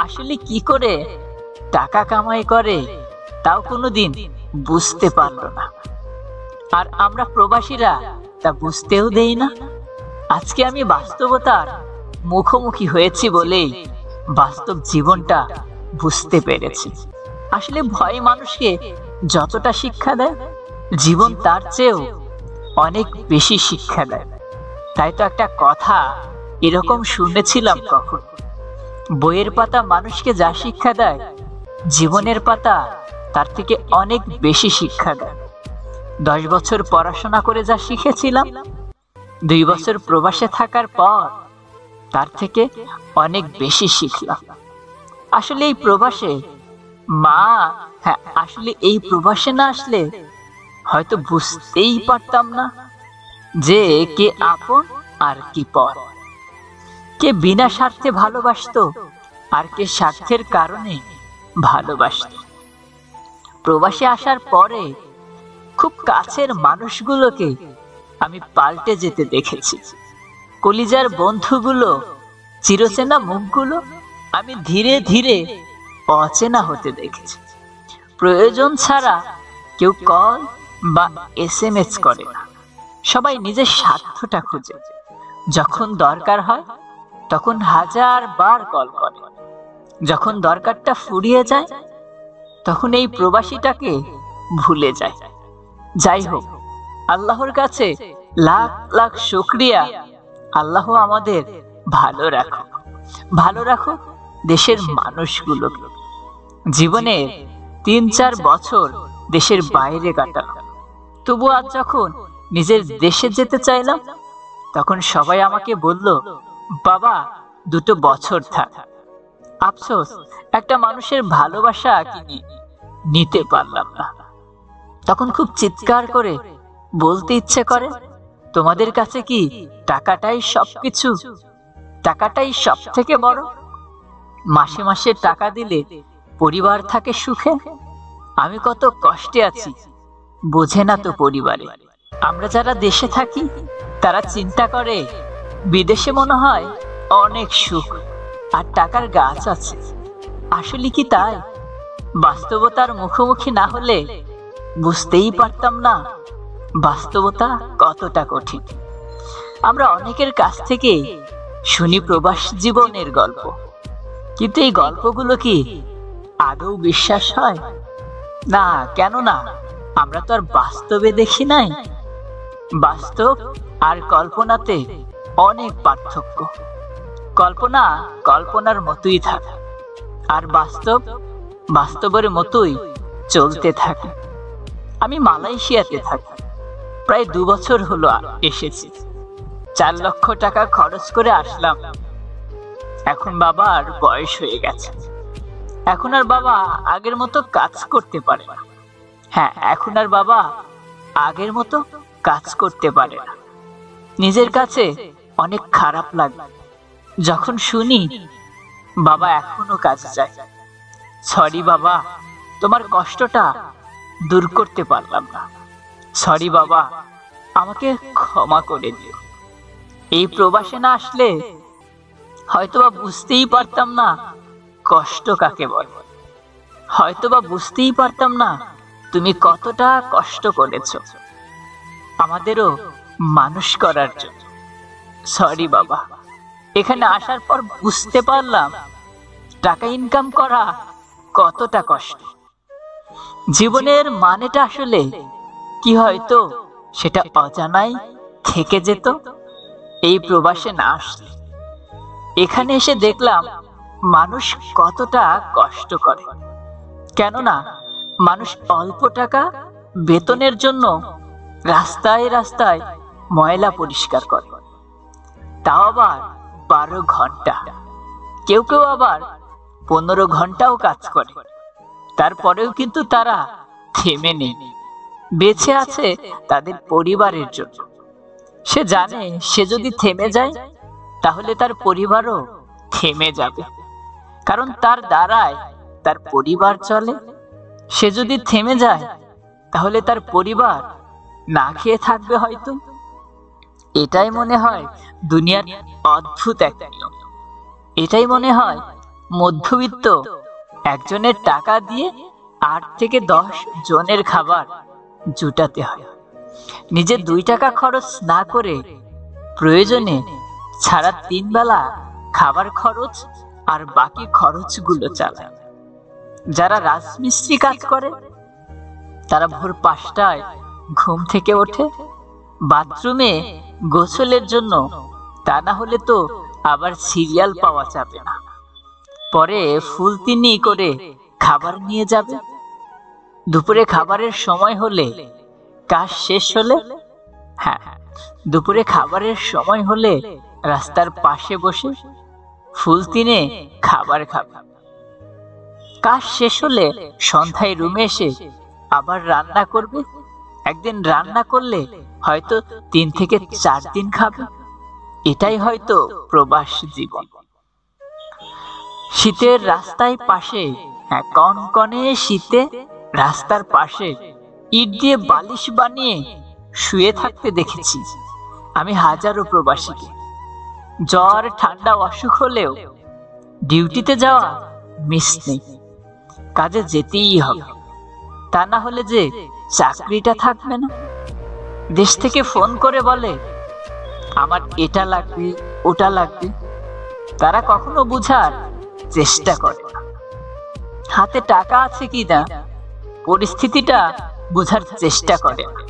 আসলে কি করে টাকা কামাই করে তাও কোনোদিন বুঝতে পারলো না। আর আমরা প্রবাসীরা তা বুঝতেও দেই না। আজকে আমি বাস্তবতার মুখোমুখি হয়েছি বলেই বাস্তব জীবনটা বুঝতে পেরেছি। আসলে ভয় মানুষকে যতটা শিক্ষা দেয়, জীবন তার চেয়েও অনেক বেশি শিক্ষা দেয়। তাই তো একটা কথা এরকম শুনেছিলাম কখন, বইয়ের পাতা মানুষকে যা শিক্ষা দেয়, জীবনের পাতা তার থেকে অনেক বেশি শিক্ষা দেয়। 10 বছর পড়াশোনা করে যা শিখেছিলাম, 2 বছর প্রবাসে থাকার পর তার থেকে অনেক বেশি শিখলাম। আসলে এই প্রবাসে আসলে এই প্রবাসে না আসলে হয়তো বুঝতেই পারতাম না যে কে আপন আর কি পর, কে বিনা স্বার্থে ভালোবাসতো আর কে স্বার্থের কারণে ভালোবাসতো। প্রবাসে আসার পরে খুব কাছের মানুষগুলোকে আমি পাল্টে যেতে দেখেছি। কলিজার বন্ধুগুলো, চিরচেনা মুখগুলো আমি ধীরে ধীরে অচেনা হতে দেখেছি। প্রয়োজন ছাড়া কেউ কল বা SMS করে না, সবাই নিজের স্বার্থটা খুঁজে। যখন দরকার হয় তখন 1000 বার কল করে, যখন দরকারটা ফুরিয়ে যায় তখন এই প্রবাসীটাকে ভুলে যায়। যাই হোক, আল্লাহর কাছে লাখ লাখ শুকরিয়া, আল্লাহ আমাদের ভালো রাখো দেশের মানুষগুলোকে। জীবনের 3-4 বছর দেশের বাইরে কাটালাম, তবু আজ যখন নিজের দেশে যেতে চাইলাম তখন সবাই আমাকে বলল, বাবা 2 বছর থাক। আফসোস, একটা মানুষের ভালোবাসা কিনে নিতে পারলাম না। তখন খুব চিৎকার করে বলতে ইচ্ছে করে, তোমাদের কাছে কি টাকাটাই সবকিছু? টাকাটাই সব থেকে বড়? মাসে মাসে টাকা দিলে পরিবার থাকে সুখে? আমি কত কষ্টে আছি বোঝে না তো পরিবারে। আমরা যারা দেশে থাকি তারা চিন্তা করে বিদেশে মনে হয় অনেক সুখ আর টাকার গাছ আছে। আসলে কি তাই? বাস্তবতার মুখোমুখি না হলে বুঝতেই পারতাম না বাস্তবতা কতটা কঠিন। আমরা অনেকের কাছ থেকে শুনি প্রবাস জীবনের গল্প, কিন্তু এই গল্পগুলো কি আদৌ বিশ্বাস হয়? না, কেন না? আমরা তো আর বাস্তবে দেখি নাই। বাস্তব আর কল্পনাতে অনেক পার্থক্য। কল্পনা কল্পনার মতোই থাকে, আর বাস্তব বাস্তবের মতোই চলতে থাকে। আমি মালয়েশিয়াতে থাকি, প্রায় 2 বছর হলো এসেছি। 4 লক্ষ টাকা খরচ করে আসলাম। এখন বাবার বয়স হয়ে গেছে, এখন আর বাবা আগের মতো কাজ করতে পারে না। এখন আর বাবা আগের মতো কাজ করতে পারে না। নিজের কাছে অনেক খারাপ লাগে যখন শুনি বাবা এখনো কাজে যায়। সরি বাবা, তোমার কষ্টটা দূর করতে পারলাম না। সরি বাবা, আমাকে ক্ষমা করে দিও। এই প্রবাসে না আসলে হয়তোবা বুঝতেই পারতাম না কষ্ট কাকে বলে। হয়তোবা বুঝতেই পারতাম না তুমি কতটা কষ্ট করেছো আমাদেরও মানুষ করার জন্য। সরি বাবা, এখানে আসার পর বুঝতে পারলাম টাকা ইনকাম করা কতটা কষ্ট। জীবনের মানেটা আসলে কি হয়তো সেটা অজানাই থেকে যেত এই প্রবাসে না আসলে। এখানে এসে দেখলাম মানুষ কতটা কষ্ট করে। কেননা মানুষ অল্প টাকা বেতনের জন্য রাস্তায় রাস্তায় ময়লা পরিষ্কার করে, তাও আবার 12 ঘন্টা। কেউ কেউ আবার 15 ঘন্টাও কাজ করে। তারপরেও কিন্তু তারা থেমে নেই, বেঁচে আছে তাদের পরিবারের জন্য। সে জানে সে যদি থেমে যায় তাহলে তার পরিবারও থেমে যাবে, কারণ তার দ্বারাই তার পরিবার চলে। সে যদি থেমে যায় তাহলে তার পরিবার না খেয়ে থাকবে হয়তো। এটাই মনে হয় দুনিয়ার অদ্ভুত এক নিয়ম। এটাই মনে হয় মধ্যবিত্ত একজনের টাকা দিয়ে 8 থেকে 10 জনের খাবার জুটাতে হয়। নিজে 2 টাকা খরচ না করে প্রয়োজনে ছাড়া 3 বেলা খাবার খরচ আর বাকি খরচগুলো চালায়। যারা রাজমিস্ত্রি কাজ করে তারা ভোর 5টায় ঘুম থেকে ওঠে বাথরুমে গোসলের জন্য, তা না হলে তো আবার সিরিয়াল পাওয়া যাবে না। পরে ফুলতিনি করে খাবার নিয়ে যাবে। দুপুরে খাবারের সময় হলে, কাজ শেষ হলে, দুপুরে খাবারের সময় হলে রাস্তার পাশে বসে ফুলতিনে খাবার খাবে। কাজ শেষ হলে সন্ধ্যায় রুমে এসে আবার রান্না করবে। একদিন রান্না করলে হয়তো 3 থেকে 4 দিন খাবে। এটাই হয়তো প্রবাস জীবন। শীতের রাস্তায় পাশে, কনকনে শীতে রাস্তার পাশে ইট দিয়ে বালিশ বানিয়ে শুয়ে থাকতে দেখেছি আমি হাজারো প্রবাসীকে। জ্বর ঠান্ডা অসুখ হলেও ডিউটিতে যাওয়া মিস নেই, কাজে যেতেই হবে, তা না হলে যে চাকরিটা থাকবে না। দেশ থেকে ফোন করে বলে আমার এটা লাগবে ওটা লাগবে, তারা কখনো বুঝার চেষ্টা করে না। হাতে টাকা আছে কিনা পরিস্থিতিটা বোঝার চেষ্টা করে না।